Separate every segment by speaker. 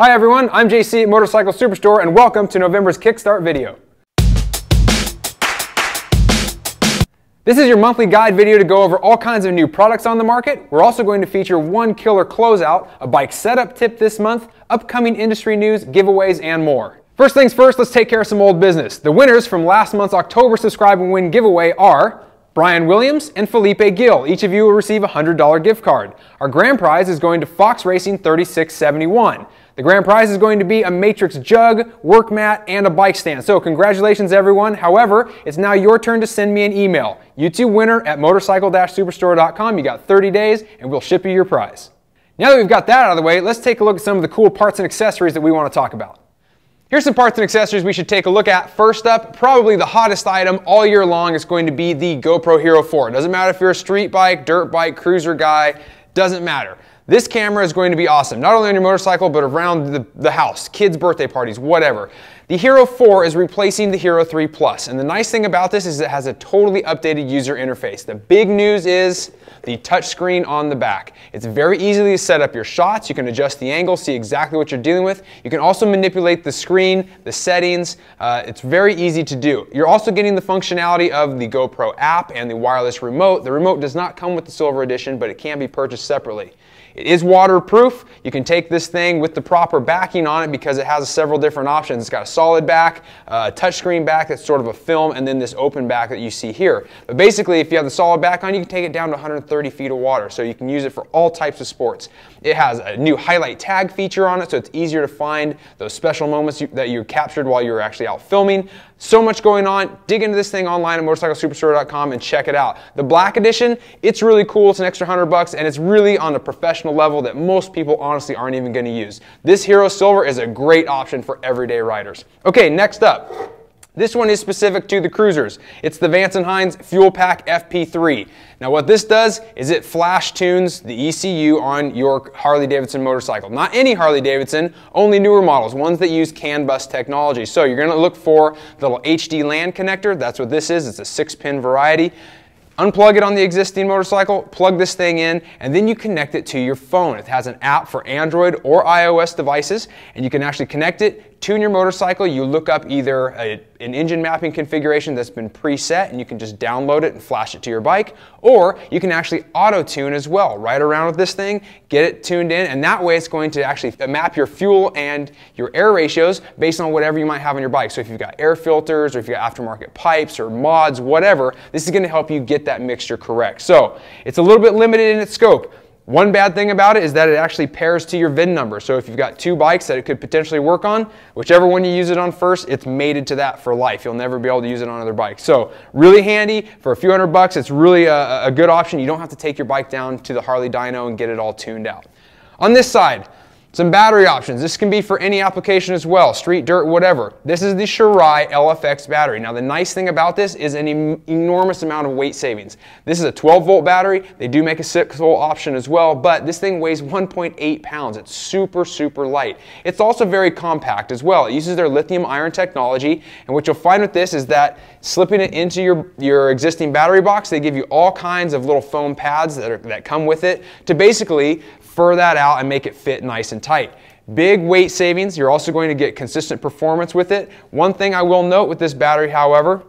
Speaker 1: Hi everyone, I'm JC at Motorcycle Superstore and welcome to November's Kickstart video. This is your monthly guide video to go over all kinds of new products on the market. We're also going to feature one killer closeout, a bike setup tip this month, upcoming industry news, giveaways, and more. First things first, let's take care of some old business. The winners from last month's October Subscribe and Win giveaway are Brian Williams and Felipe Gill. Each of you will receive a $100 gift card. Our grand prize is going to Fox Racing 3671. The grand prize is going to be a Matrix jug, work mat, and a bike stand. So congratulations everyone. However, it's now your turn to send me an email. YouTube at motorcycle-superstore.com. You got 30 days and we'll ship you your prize. Now that we've got that out of the way, let's take a look at some of the cool parts and accessories that we want to talk about. Here's some parts and accessories we should take a look at. First up, probably the hottest item all year long is going to be the GoPro Hero 4. It doesn't matter if you're a street bike, dirt bike, cruiser guy, doesn't matter. This camera is going to be awesome, not only on your motorcycle, but around the house, kids' birthday parties, whatever. The Hero 4 is replacing the Hero 3 Plus, and the nice thing about this is it has a totally updated user interface. The big news is the touchscreen on the back. It's very easy to set up your shots. You can adjust the angle, see exactly what you're dealing with. You can also manipulate the screen, the settings. It's very easy to do. You're also getting the functionality of the GoPro app and the wireless remote. The remote does not come with the Silver Edition, but it can be purchased separately. It is waterproof. You can take this thing with the proper backing on it because it has several different options. It's got a solid back, a touchscreen back that's sort of a film, and then this open back that you see here. But basically, if you have the solid back on, you can take it down to 130 feet of water, so you can use it for all types of sports. It has a new highlight tag feature on it, so it's easier to find those special moments that you captured while you were actually out filming. So much going on. Dig into this thing online at motorcyclesuperstore.com and check it out. The Black Edition, it's really cool. It's an extra $100 and it's really on a professional level that most people honestly aren't even going to use. This Hero Silver is a great option for everyday riders. Okay, next up. This one is specific to the cruisers. It's the Vance & Hines Fuel Pack FP3. Now what this does is it flash tunes the ECU on your Harley-Davidson motorcycle. Not any Harley-Davidson, only newer models, ones that use CAN bus technology. So you're going to look for the little HD LAN connector. That's what this is. It's a 6-pin variety. Unplug it on the existing motorcycle, plug this thing in, and then you connect it to your phone. It has an app for Android or iOS devices, and you can actually connect it, tune your motorcycle. You look up either an engine mapping configuration that's been preset, and you can just download it and flash it to your bike, or you can actually auto-tune as well. Ride around with this thing, get it tuned in, and that way it's going to actually map your fuel and your air ratios based on whatever you might have on your bike. So if you've got air filters, or if you've got aftermarket pipes, or mods, whatever, this is going to help you get that mixture correct. So it's a little bit limited in its scope. One bad thing about it is that it actually pairs to your VIN number. So if you've got two bikes that it could potentially work on, whichever one you use it on first, it's mated to that for life. You'll never be able to use it on other bikes. So really handy. For a few $100, it's really a good option. You don't have to take your bike down to the Harley dyno and get it all tuned out. On this side, some battery options. This can be for any application as well, street, dirt, whatever. This is the Shirai LFX battery. Now the nice thing about this is an enormous amount of weight savings. This is a 12-volt battery. They do make a 6-volt option as well, but this thing weighs 1.8 pounds. It's super, super light. It's also very compact as well. It uses their lithium iron technology, and what you'll find with this is that slipping it into your existing battery box, they give you all kinds of little foam pads that come with it to basically fur that out and make it fit nice and tight. Big weight savings. You're also going to get consistent performance with it. One thing I will note with this battery, however,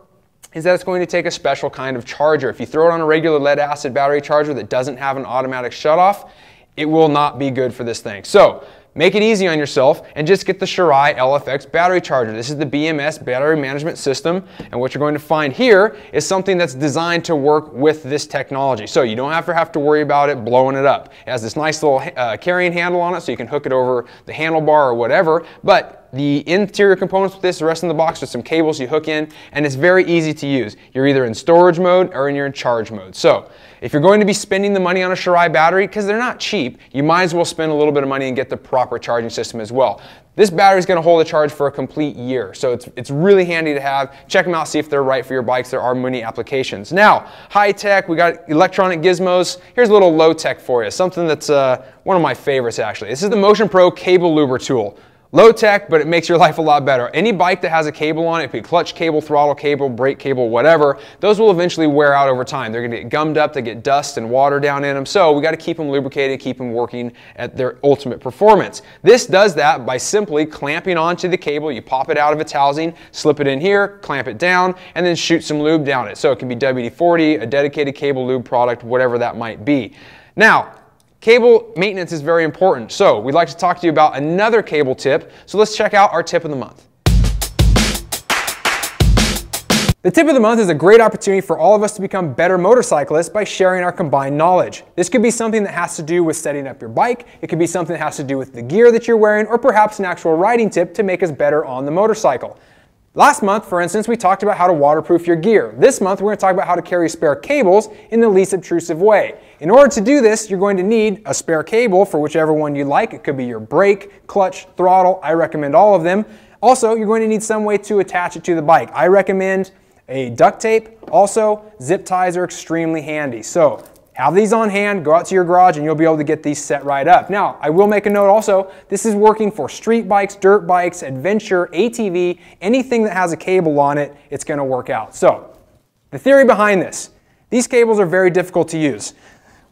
Speaker 1: is that it's going to take a special kind of charger. If you throw it on a regular lead acid battery charger that doesn't have an automatic shutoff, it will not be good for this thing. So make it easy on yourself and just get the Shirai LFX battery charger. This is the BMS battery management system, and what you're going to find here is something that's designed to work with this technology. So you don't have to worry about it blowing it up. It has this nice little carrying handle on it, so you can hook it over the handlebar or whatever, but the interior components with this, the rest of the box, with some cables you hook in, and it's very easy to use. You're either in storage mode or you're in charge mode. So if you're going to be spending the money on a Shirai battery, because they're not cheap, you might as well spend a little bit of money and get the proper charging system as well. This battery is going to hold a charge for a complete year, so it's really handy to have. Check them out, see if they're right for your bikes. There are many applications. Now, high tech, we got electronic gizmos. Here's a little low tech for you, something that's one of my favorites actually. This is the Motion Pro cable luber tool. Low tech, but it makes your life a lot better. Any bike that has a cable on it, it could be clutch cable, throttle cable, brake cable, whatever, those will eventually wear out over time. They're going to get gummed up, they get dust and water down in them, so we got to keep them lubricated, keep them working at their ultimate performance. This does that by simply clamping onto the cable. You pop it out of its housing, slip it in here, clamp it down, and then shoot some lube down it. So it can be WD-40, a dedicated cable lube product, whatever that might be. Now, cable maintenance is very important, so we'd like to talk to you about another cable tip, so let's check out our tip of the month. The tip of the month is a great opportunity for all of us to become better motorcyclists by sharing our combined knowledge. This could be something that has to do with setting up your bike, it could be something that has to do with the gear that you're wearing, or perhaps an actual riding tip to make us better on the motorcycle. Last month, for instance, we talked about how to waterproof your gear. This month, we're going to talk about how to carry spare cables in the least obtrusive way. In order to do this, you're going to need a spare cable for whichever one you like. It could be your brake, clutch, throttle. I recommend all of them. Also, you're going to need some way to attach it to the bike. I recommend a duct tape. Also, zip ties are extremely handy. So, have these on hand, go out to your garage, and you'll be able to get these set right up. Now, I will make a note also, this is working for street bikes, dirt bikes, adventure, ATV, anything that has a cable on it, it's going to work out. So, the theory behind this, these cables are very difficult to use.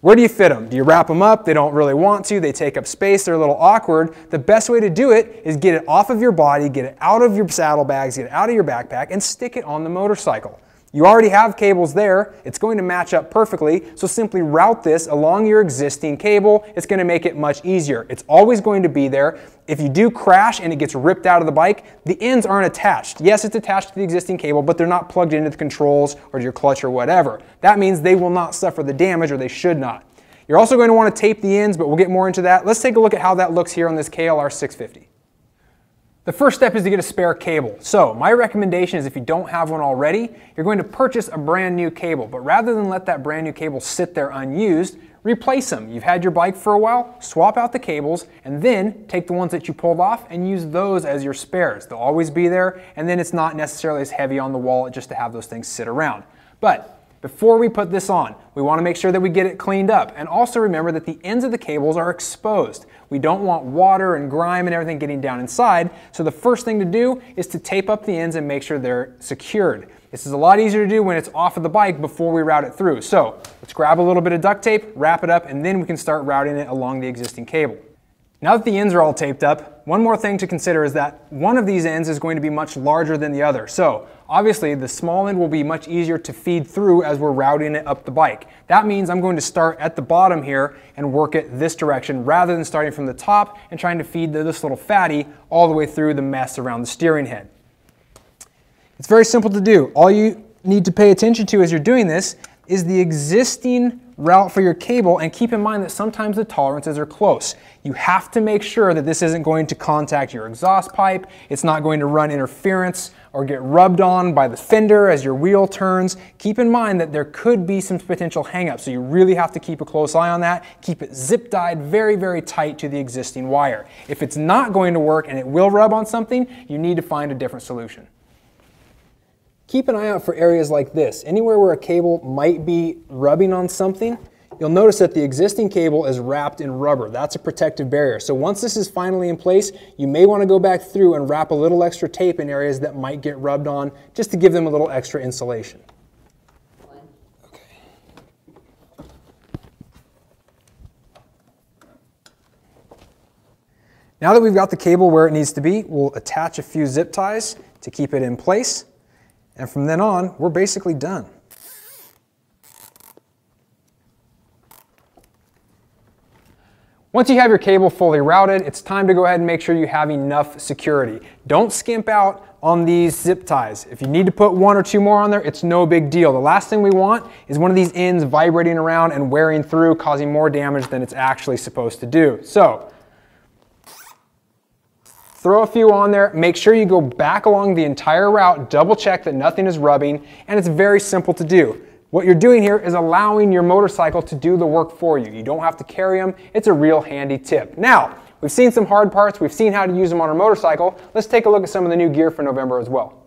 Speaker 1: Where do you fit them? Do you wrap them up? They don't really want to. They take up space. They're a little awkward. The best way to do it is get it off of your body, get it out of your saddlebags, get it out of your backpack, and stick it on the motorcycle. You already have cables there, it's going to match up perfectly, so simply route this along your existing cable. It's going to make it much easier. It's always going to be there. If you do crash and it gets ripped out of the bike, the ends aren't attached. Yes, it's attached to the existing cable, but they're not plugged into the controls or your clutch or whatever. That means they will not suffer the damage, or they should not. You're also going to want to tape the ends, but we'll get more into that. Let's take a look at how that looks here on this KLR 650. The first step is to get a spare cable. So my recommendation is, if you don't have one already, you're going to purchase a brand new cable. But rather than let that brand new cable sit there unused, replace them. You've had your bike for a while, swap out the cables, and then take the ones that you pulled off and use those as your spares. They'll always be there, and then it's not necessarily as heavy on the wallet just to have those things sit around. But before we put this on, we want to make sure that we get it cleaned up, and also remember that the ends of the cables are exposed. We don't want water and grime and everything getting down inside, so the first thing to do is to tape up the ends and make sure they're secured. This is a lot easier to do when it's off of the bike before we route it through. So let's grab a little bit of duct tape, wrap it up, and then we can start routing it along the existing cable. Now that the ends are all taped up, one more thing to consider is that one of these ends is going to be much larger than the other. So obviously the small end will be much easier to feed through as we're routing it up the bike. That means I'm going to start at the bottom here and work it this direction rather than starting from the top and trying to feed this little fatty all the way through the mess around the steering head. It's very simple to do. All you need to pay attention to as you're doing this is the existing route for your cable, and keep in mind that sometimes the tolerances are close. You have to make sure that this isn't going to contact your exhaust pipe, it's not going to run interference or get rubbed on by the fender as your wheel turns. Keep in mind that there could be some potential hang-ups, so you really have to keep a close eye on that. Keep it zip-tied very, very tight to the existing wire. If it's not going to work and it will rub on something, you need to find a different solution. Keep an eye out for areas like this. Anywhere where a cable might be rubbing on something, you'll notice that the existing cable is wrapped in rubber. That's a protective barrier. So once this is finally in place, you may want to go back through and wrap a little extra tape in areas that might get rubbed on, just to give them a little extra insulation. Okay. Now that we've got the cable where it needs to be, we'll attach a few zip ties to keep it in place. And from then on, we're basically done. Once you have your cable fully routed, it's time to go ahead and make sure you have enough security. Don't skimp out on these zip ties. If you need to put one or two more on there, it's no big deal. The last thing we want is one of these ends vibrating around and wearing through, causing more damage than it's actually supposed to do. So, throw a few on there, make sure you go back along the entire route, double check that nothing is rubbing, and it's very simple to do. What you're doing here is allowing your motorcycle to do the work for you. You don't have to carry them. It's a real handy tip. Now, we've seen some hard parts, we've seen how to use them on our motorcycle. Let's take a look at some of the new gear for November as well.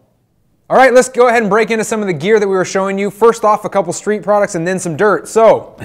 Speaker 1: All right, let's go ahead and break into some of the gear that we were showing you. First off, a couple street products and then some dirt. So,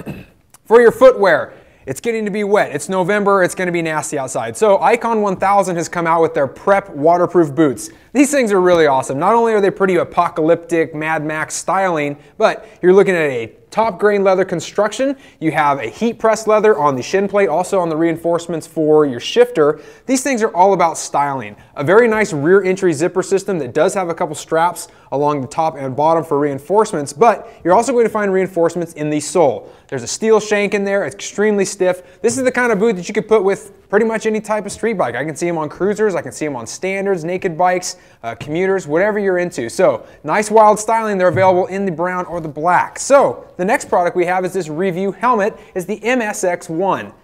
Speaker 1: for your footwear, It's getting to be wet. It's November. It's going to be nasty outside. So Icon 1000 has come out with their Prep waterproof boots. These things are really awesome. Not only are they pretty apocalyptic, Mad Max styling, but you're looking at a top grain leather construction. You have a heat press leather on the shin plate, also on the reinforcements for your shifter. These things are all about styling. A very nice rear entry zipper system that does have a couple straps along the top and bottom for reinforcements, but you're also going to find reinforcements in the sole. There's a steel shank in there. It's extremely stiff. This is the kind of boot that you could put with pretty much any type of street bike. I can see them on cruisers, I can see them on standards, naked bikes, commuters, whatever you're into. So nice wild styling. They're available in the brown or the black. So the next product we have is this review helmet, is the MSX1.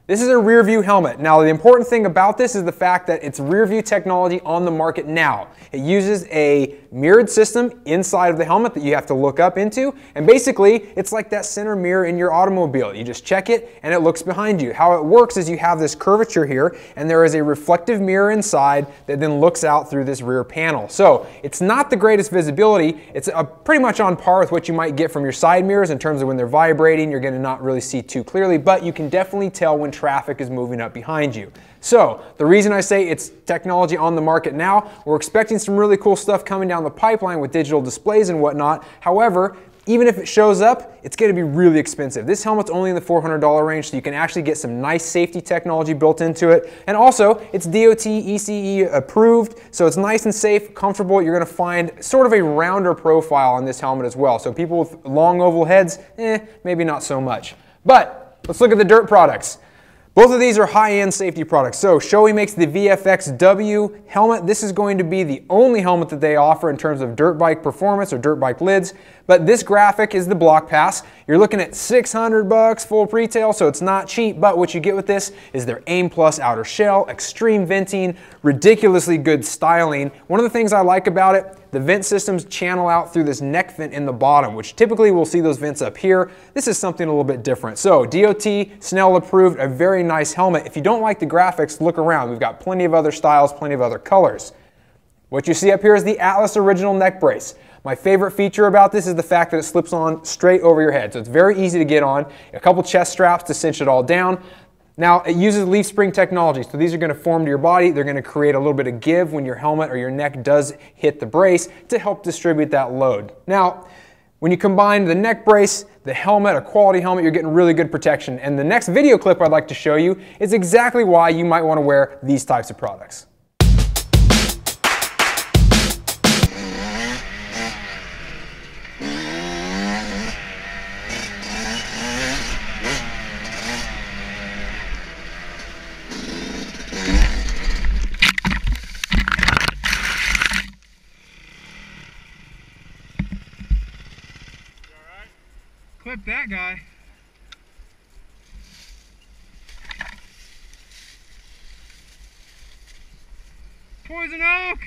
Speaker 1: This is a rear view helmet. Now the important thing about this is the fact that it's rear view technology on the market now. It uses a mirrored system inside of the helmet that you have to look up into, and basically it's like that center mirror in your automobile. You just check it and it looks behind you. How it works is you have this curvature here and there is a reflective mirror inside that then looks out through this rear panel. So it's not the greatest visibility. It's pretty much on par with what you might get from your side mirrors in terms of when they're vibrating, you're going to not really see too clearly, but you can definitely tell when traffic is moving up behind you. So the reason I say it's technology on the market now, we're expecting some really cool stuff coming down the pipeline with digital displays and whatnot. However, even if it shows up, it's going to be really expensive. This helmet's only in the $400 range, so you can actually get some nice safety technology built into it. And also, it's DOT ECE approved, so it's nice and safe, comfortable. You're going to find sort of a rounder profile on this helmet as well. So people with long oval heads, maybe not so much. But let's look at the dirt products. Both of these are high-end safety products. So Shoei makes the VFX-W helmet. This is going to be the only helmet that they offer in terms of dirt bike performance or dirt bike lids. But this graphic is the block pass. You're looking at $600 full retail, so it's not cheap. But what you get with this is their AIM Plus outer shell, extreme venting, ridiculously good styling. One of the things I like about it, the vent systems channel out through this neck vent in the bottom, which typically we'll see those vents up here. This is something a little bit different. So DOT, Snell approved, a very nice helmet. If you don't like the graphics, look around. We've got plenty of other styles, plenty of other colors. What you see up here is the Atlas Original Neck Brace. My favorite feature about this is the fact that it slips on straight over your head. So it's very easy to get on. A couple chest straps to cinch it all down. Now, it uses leaf spring technology, so these are going to form to your body. They're going to create a little bit of give when your helmet or your neck does hit the brace to help distribute that load. Now, when you combine the neck brace, the helmet, a quality helmet, you're getting really good protection. And the next video clip I'd like to show you is exactly why you might want to wear these types of products. Clip that guy. Poison oak!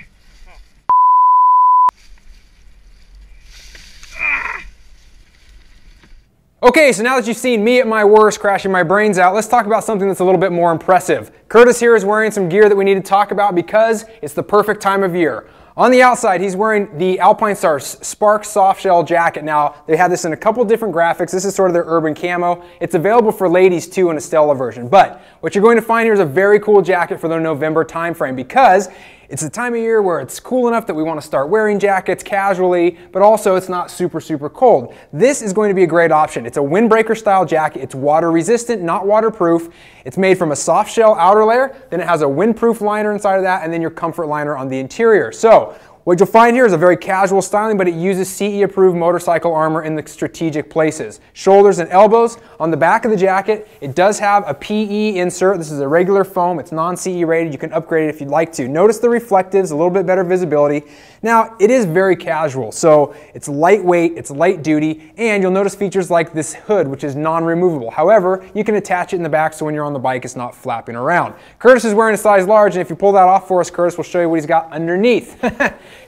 Speaker 1: Okay, so now that you've seen me at my worst, crashing my brains out, let's talk about something that's a little bit more impressive. Curtis here is wearing some gear that we need to talk about because it's the perfect time of year. On the outside, he's wearing the Alpinestars Spark soft shell jacket. Now, they have this in a couple different graphics. This is sort of their urban camo. It's available for ladies too in a Stella version. But what you're going to find here is a very cool jacket for the November time frame because it's the time of year where it's cool enough that we want to start wearing jackets casually, but also it's not super, super cold. This is going to be a great option. It's a windbreaker style jacket. It's water resistant, not waterproof. It's made from a soft shell outer layer, then it has a windproof liner inside of that, and then your comfort liner on the interior. So what you'll find here is a very casual styling, but it uses CE approved motorcycle armor in the strategic places. Shoulders and elbows. On the back of the jacket, it does have a PE insert. This is a regular foam. It's non-CE rated. You can upgrade it if you'd like to. Notice the reflectives, a little bit better visibility. Now, it is very casual, so it's lightweight, it's light duty, and you'll notice features like this hood, which is non-removable. However, you can attach it in the back so when you're on the bike, it's not flapping around. Curtis is wearing a size large, and if you pull that off for us, Curtis will show you what he's got underneath.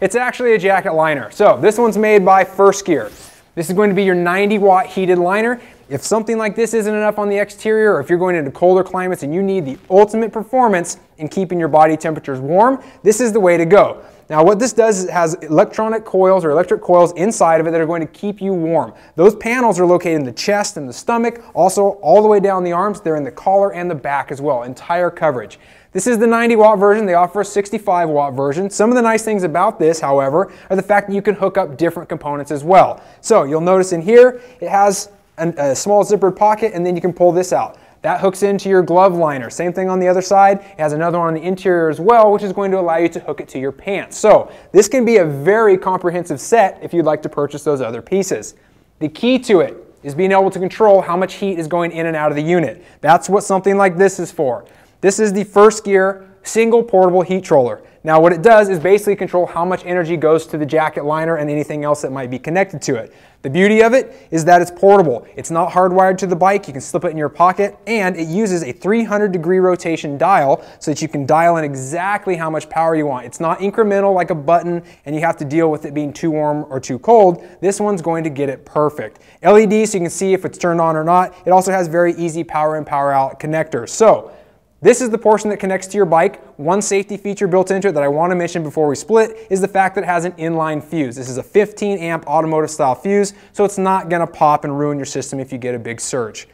Speaker 1: It's actually a jacket liner. So this one's made by First Gear. This is going to be your 90-watt heated liner. If something like this isn't enough on the exterior, or if you're going into colder climates and you need the ultimate performance in keeping your body temperatures warm, this is the way to go. Now what this does is it has electronic coils or electric coils inside of it that are going to keep you warm. Those panels are located in the chest and the stomach, also all the way down the arms. They're in the collar and the back as well, entire coverage. This is the 90-watt version. They offer a 65-watt version. Some of the nice things about this, however, are the fact that you can hook up different components as well. So you'll notice in here, it has a small zippered pocket, and then you can pull this out. That hooks into your glove liner. Same thing on the other side. It has another one on the interior as well, which is going to allow you to hook it to your pants. So this can be a very comprehensive set if you'd like to purchase those other pieces. The key to it is being able to control how much heat is going in and out of the unit. That's what something like this is for. This is the first gear single portable heat troller. Now what it does is basically control how much energy goes to the jacket liner and anything else that might be connected to it. The beauty of it is that it's portable. It's not hardwired to the bike. You can slip it in your pocket, and it uses a 300-degree rotation dial so that you can dial in exactly how much power you want. It's not incremental like a button and you have to deal with it being too warm or too cold. This one's going to get it perfect. LED so you can see if it's turned on or not. It also has very easy power in, power out connectors. So this is the portion that connects to your bike. One safety feature built into it that I want to mention before we split is the fact that it has an inline fuse. This is a 15 amp automotive style fuse, so it's not going to pop and ruin your system if you get a big surge.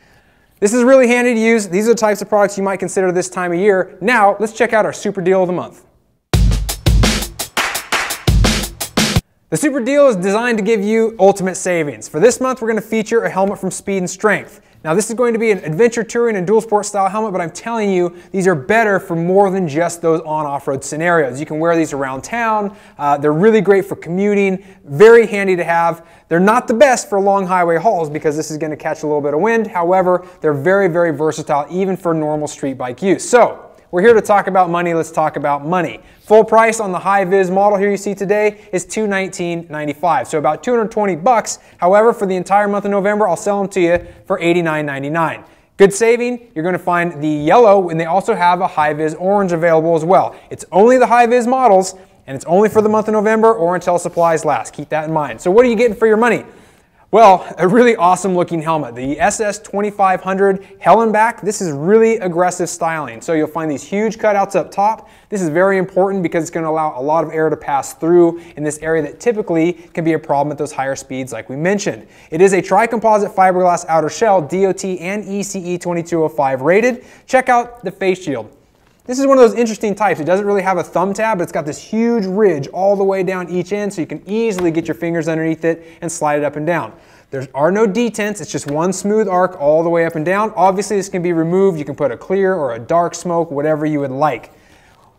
Speaker 1: This is really handy to use. These are the types of products you might consider this time of year. Now, let's check out our super deal of the month. The super deal is designed to give you ultimate savings. For this month, we're going to feature a helmet from Speed and Strength. Now this is going to be an adventure touring and dual sport style helmet, but I'm telling you, these are better for more than just those on off-road scenarios. You can wear these around town. They're really great for commuting, very handy to have. They're not the best for long highway hauls because this is going to catch a little bit of wind. However, they're very, very versatile even for normal street bike use. So we're here to talk about money. Let's talk about money. Full price on the high-vis model here you see today is $219.95, so about 220 bucks. However, for the entire month of November, I'll sell them to you for $89.99. Good saving. You're going to find the yellow, and they also have a high-vis orange available as well. It's only the high-vis models, and it's only for the month of November or until supplies last. Keep that in mind. So what are you getting for your money? Well, a really awesome looking helmet. The SS2500 Hell and Back. This is really aggressive styling. So you'll find these huge cutouts up top. This is very important because it's going to allow a lot of air to pass through in this area that typically can be a problem at those higher speeds like we mentioned. It is a tri-composite fiberglass outer shell, DOT and ECE 2205 rated. Check out the face shield. This is one of those interesting types. It doesn't really have a thumb tab, but it's got this huge ridge all the way down each end so you can easily get your fingers underneath it and slide it up and down. There are no detents, it's just one smooth arc all the way up and down. Obviously this can be removed. You can put a clear or a dark smoke, whatever you would like.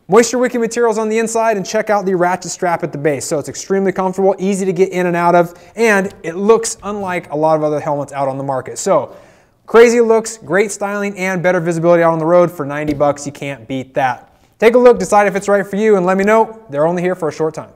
Speaker 1: Moisture wicking materials on the inside, and check out the ratchet strap at the base. So it's extremely comfortable, easy to get in and out of, and it looks unlike a lot of other helmets out on the market. So crazy looks, great styling, and better visibility out on the road for 90 bucks. You can't beat that. Take a look, decide if it's right for you, and let me know. They're only here for a short time.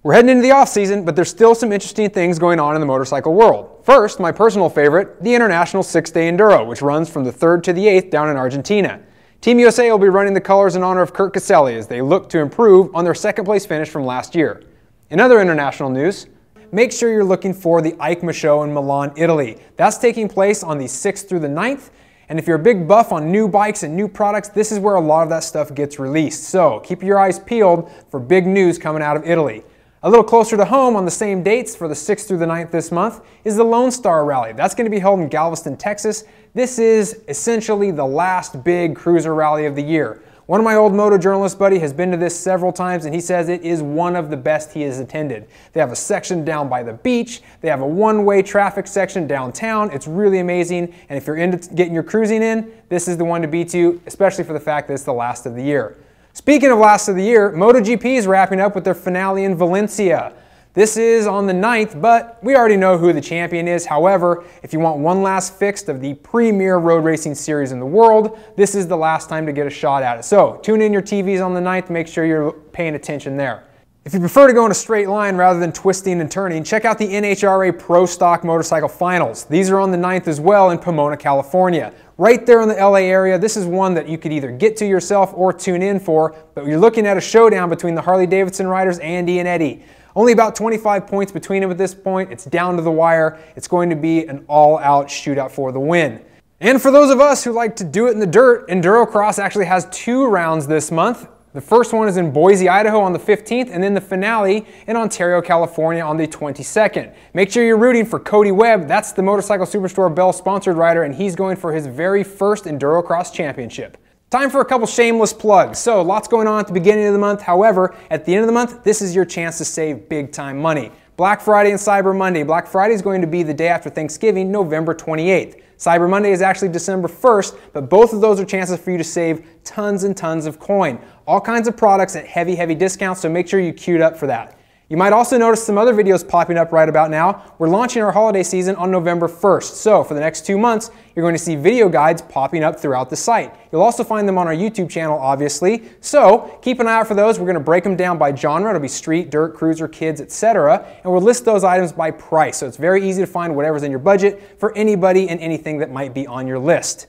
Speaker 1: We're heading into the off season, but there's still some interesting things going on in the motorcycle world. First, my personal favorite, the International 6-Day Enduro, which runs from the 3rd to the 8th down in Argentina. Team USA will be running the colors in honor of Kurt Caselli as they look to improve on their second place finish from last year. In other international news, make sure you're looking for the EICMA show in Milan, Italy. That's taking place on the 6th through the 9th. And if you're a big buff on new bikes and new products, this is where a lot of that stuff gets released. So keep your eyes peeled for big news coming out of Italy. A little closer to home on the same dates for the 6th through the 9th this month is the Lone Star Rally. That's going to be held in Galveston, Texas. This is essentially the last big cruiser rally of the year. One of my old moto journalist buddy has been to this several times, and he says it is one of the best he has attended. They have a section down by the beach. They have a one-way traffic section downtown. It's really amazing, and if you're into getting your cruising in, this is the one to beat to, especially for the fact that it's the last of the year. Speaking of last of the year, MotoGP is wrapping up with their finale in Valencia. This is on the 9th, but we already know who the champion is. However, if you want one last fix of the premier road racing series in the world, this is the last time to get a shot at it. So tune in your TVs on the 9th, make sure you're paying attention there. If you prefer to go in a straight line rather than twisting and turning, check out the NHRA Pro Stock Motorcycle Finals. These are on the 9th as well in Pomona, California. Right there in the LA area, this is one that you could either get to yourself or tune in for, but you're looking at a showdown between the Harley-Davidson riders, Andy and Eddie. Only about 25 points between them at this point. It's down to the wire. It's going to be an all-out shootout for the win. And for those of us who like to do it in the dirt, Endurocross actually has 2 rounds this month. The first one is in Boise, Idaho on the 15th, and then the finale in Ontario, California on the 22nd. Make sure you're rooting for Cody Webb. That's the Motorcycle Superstore Bell sponsored rider, and he's going for his very first Endurocross championship. Time for a couple shameless plugs. So lots going on at the beginning of the month. However, at the end of the month, this is your chance to save big time money. Black Friday and Cyber Monday. Black Friday is going to be the day after Thanksgiving, November 28th. Cyber Monday is actually December 1st, but both of those are chances for you to save tons and tons of coin. All kinds of products at heavy, heavy discounts, so make sure you queued up for that. You might also notice some other videos popping up right about now. We're launching our holiday season on November 1st, so for the next 2 months, you're going to see video guides popping up throughout the site. You'll also find them on our YouTube channel, obviously, so keep an eye out for those. We're going to break them down by genre. It'll be street, dirt, cruiser, kids, etc., and we'll list those items by price, so it's very easy to find whatever's in your budget for anybody and anything that might be on your list.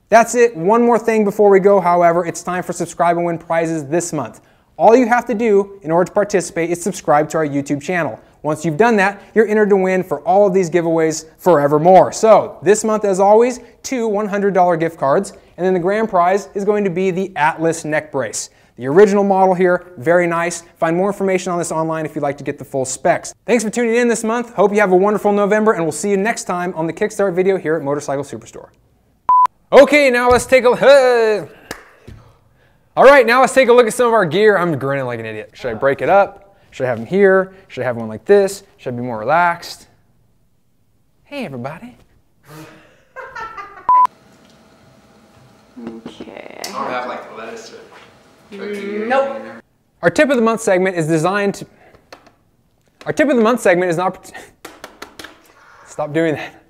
Speaker 1: That's it. One more thing before we go, however, it's time for Subscribe and Win prizes this month. All you have to do in order to participate is subscribe to our YouTube channel. Once you've done that, you're entered to win for all of these giveaways forevermore. So this month, as always, 2 $100 gift cards, and then the grand prize is going to be the Atlas neck brace. The original model here, very nice. Find more information on this online if you'd like to get the full specs. Thanks for tuning in this month. Hope you have a wonderful November, and we'll see you next time on the Kickstart video here at Motorcycle Superstore. Okay, now let's take a All right, now let's take a look at some of our gear. I'm grinning like an idiot. Should I break it up? Should I have them here? Should I have one like this? Should I be more relaxed? Hey, everybody.
Speaker 2: Okay.
Speaker 3: I don't have like the lettuce to
Speaker 2: Nope.
Speaker 1: Our tip of the month segment is designed to... Our tip of the month segment is not... Stop doing that.